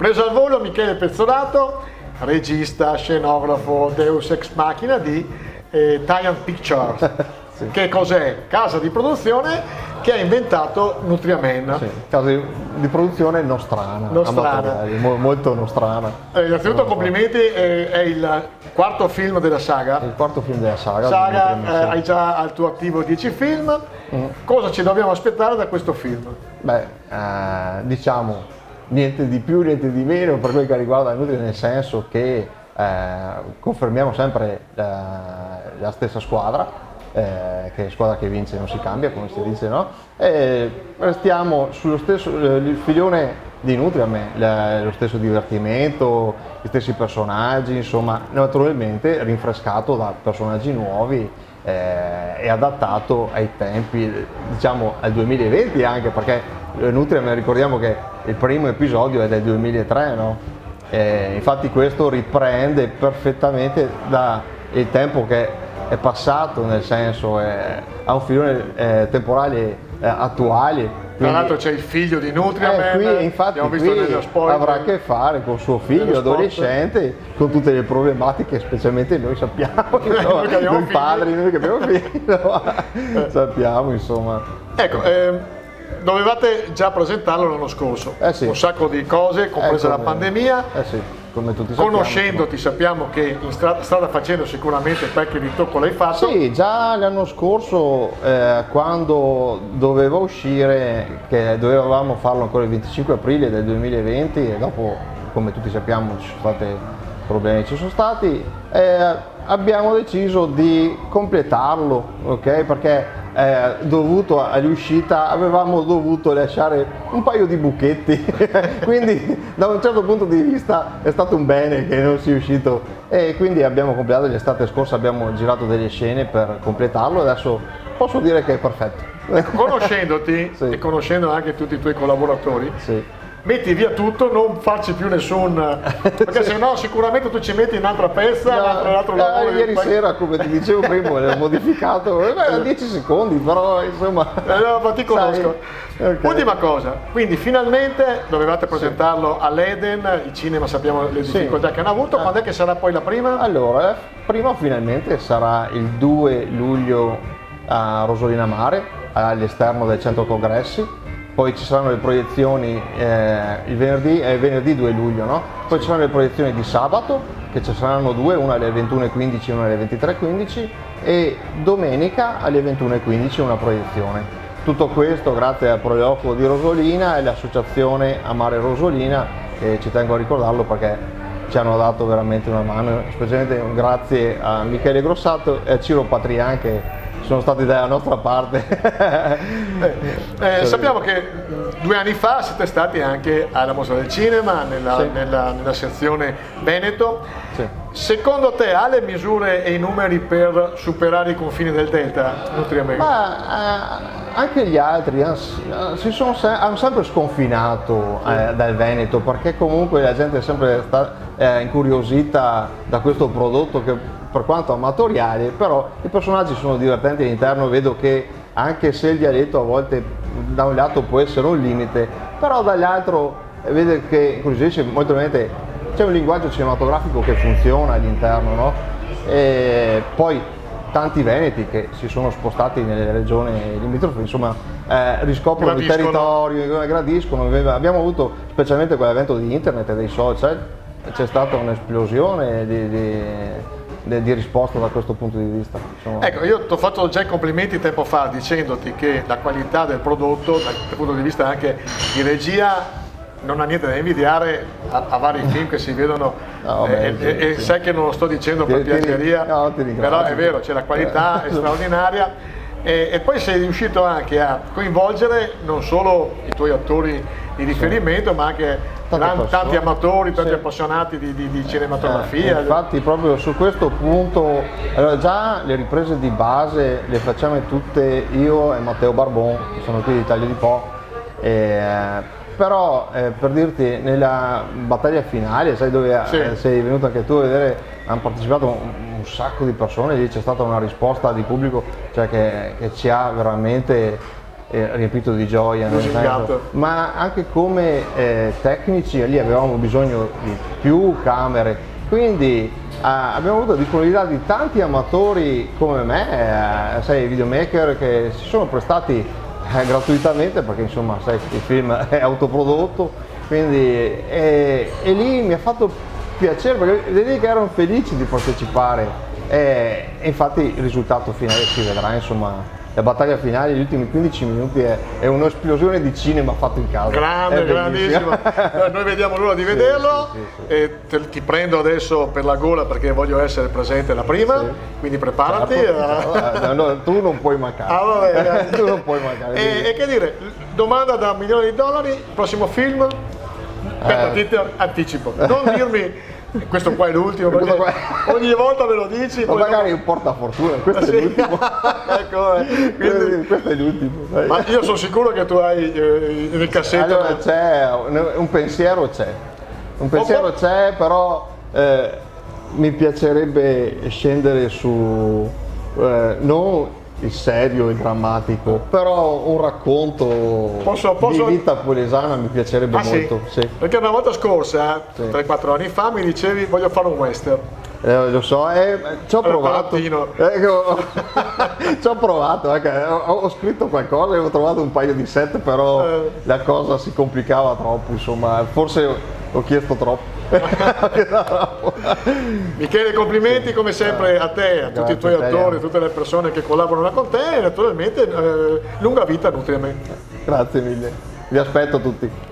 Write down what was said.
Preso al volo Michele Pezzolato, regista, scenografo, Deus Ex Machina di Giant Pictures. Sì. Che cos'è? Casa di produzione che ha inventato Nutriamen. Sì, casa di produzione nostrana. Molto nostrana. Innanzitutto complimenti, è il quarto film della saga. Il quarto film della saga. Hai già al tuo attivo 10 film. Cosa ci dobbiamo aspettare da questo film? Beh, diciamo niente di più, niente di meno per quel che riguarda Nutri, nel senso che confermiamo sempre la stessa squadra, che è squadra che vince non si cambia, come si dice, no? Restiamo sullo stesso il filone di Nutriamen, lo stesso divertimento, gli stessi personaggi, insomma, naturalmente rinfrescato da personaggi nuovi e adattato ai tempi, diciamo al 2020 anche, perché Nutriamen, ricordiamo che il primo episodio è del 2003, no? Infatti questo riprende perfettamente dal tempo che è passato, nel senso ha un filone temporale attuale. Tra l'altro c'è il figlio di Nutriamen, infatti avrà a che fare con suo figlio adolescente, con tutte le problematiche, specialmente noi sappiamo, noi padri, noi che abbiamo figli, sappiamo, insomma. Ecco, dovevate già presentarlo l'anno scorso, sì. Un sacco di cose, compresa la pandemia. Sì, come tutti sappiamo. Conoscendoti sappiamo che in strada facendo sicuramente qualche ritocco l'hai fatto. Sì, già l'anno scorso quando doveva uscire, che dovevamo farlo ancora il 25 aprile del 2020 e dopo, come tutti sappiamo, ci sono stati problemi, abbiamo deciso di completarlo, ok? Perché dovuto all'uscita avevamo dovuto lasciare un paio di buchetti quindi da un certo punto di vista è stato un bene che non sia uscito, e quindi abbiamo completato. L'estate scorsa abbiamo girato delle scene per completarlo, adesso posso dire che è perfetto. Conoscendoti sì. E conoscendo anche tutti i tuoi collaboratori, sì. Metti via tutto, non farci più nessun, perché sì. Se no sicuramente tu ci metti un'altra pezza, un altro lavoro. Ieri sera, come ti dicevo prima, l'ho modificato a 10 secondi, però insomma. Ma ti conosco. Okay. Ultima cosa, quindi finalmente dovevate presentarlo all'Eden, il cinema sappiamo le difficoltà che hanno avuto, quando è che sarà poi la prima? Allora, prima finalmente sarà il 2 luglio a Rosolina Mare, all'esterno del centro congressi. Poi ci saranno le proiezioni il venerdì 2 luglio, no? Poi ci saranno le proiezioni di sabato, che ci saranno due, una alle 21:15 e una alle 23:15, e domenica alle 21:15 una proiezione. Tutto questo grazie al Proloquo di Rosolina e l'associazione Amare Rosolina, e ci tengo a ricordarlo perché ci hanno dato veramente una mano, specialmente un grazie a Michele Grossato e a Ciro Patrian che sono stati dalla nostra parte. Sappiamo che 2 anni fa siete stati anche alla Mostra del Cinema, nella sezione Veneto. Sì. Secondo te ha le misure e i numeri per superare i confini del Delta Nutriamen? Ma anche gli altri hanno sempre sconfinato dal Veneto, perché comunque la gente è sempre stata incuriosita da questo prodotto che, per quanto amatoriale, però i personaggi sono divertenti all'interno. Vedo che anche se il dialetto a volte da un lato può essere un limite, però dall'altro vede che incuriosisce molto. C'è un linguaggio cinematografico che funziona all'interno, no? E poi tanti veneti che si sono spostati nelle regioni limitrofe, insomma, riscoprono il territorio, gradiscono. Abbiamo avuto, specialmente con l'avvento di internet e dei social, c'è stata un'esplosione di risposta da questo punto di vista. Insomma. Ecco, io ti ho fatto già i complimenti tempo fa dicendoti che la qualità del prodotto, dal punto di vista anche di regia, non ha niente da invidiare a vari film che si vedono, sì. Sai che non lo sto dicendo per piaceria, però è vero, c'è la qualità è straordinaria, e poi sei riuscito anche a coinvolgere non solo i tuoi attori di riferimento, ma anche tanti amatori, tanti appassionati di cinematografia. Infatti proprio su questo punto, allora, già le riprese di base le facciamo tutte io e Matteo Barbon, che sono qui di Italia di Po, però per dirti, nella battaglia finale, sai dove sei venuto anche tu a vedere, hanno partecipato un sacco di persone, lì c'è stata una risposta di pubblico, cioè che ci ha veramente riempito di gioia, nel senso, ma anche come tecnici lì avevamo bisogno di più camere, quindi abbiamo avuto disponibilità di tanti amatori come me, sai, videomaker che si sono prestati gratuitamente, perché insomma sai, il film è autoprodotto, quindi e lì mi ha fatto piacere perché vedi che erano felici di partecipare e infatti il risultato finale si vedrà, insomma. La battaglia finale, gli ultimi 15 minuti è un'esplosione di cinema fatto in casa. Grande, grandissimo. Noi vediamo l'ora di vederlo. Sì. E ti prendo adesso per la gola perché voglio essere presente la prima, quindi preparati. Certo. No, tu non puoi mancare. Vabbè, tu non puoi mancare. E che dire, domanda da $1.000.000, prossimo film? Aspetta, ti anticipo. Non dirmi... Questo qua è l'ultimo, perché ogni volta me lo dici. Ma magari un portafortuna, questo è l'ultimo. Ecco, quindi, questo è l'ultimo. Ma io sono sicuro che tu hai nel cassetto. Allora c'è un pensiero, c'è, però mi piacerebbe scendere su non il serio, il drammatico, però un racconto di vita polesana mi piacerebbe molto. Sì? Sì. Perché una volta scorsa, 3-4 anni fa, mi dicevi voglio fare un western. Lo so, ci ho provato. Ci ho provato, ho scritto qualcosa e ho trovato un paio di set, però la cosa si complicava troppo, insomma, forse ho chiesto troppo. Michele, complimenti come sempre a te, a tutti i tuoi attori, a tutte le persone che collaborano con te e naturalmente lunga vita a Nutriame. Grazie mille, vi aspetto tutti.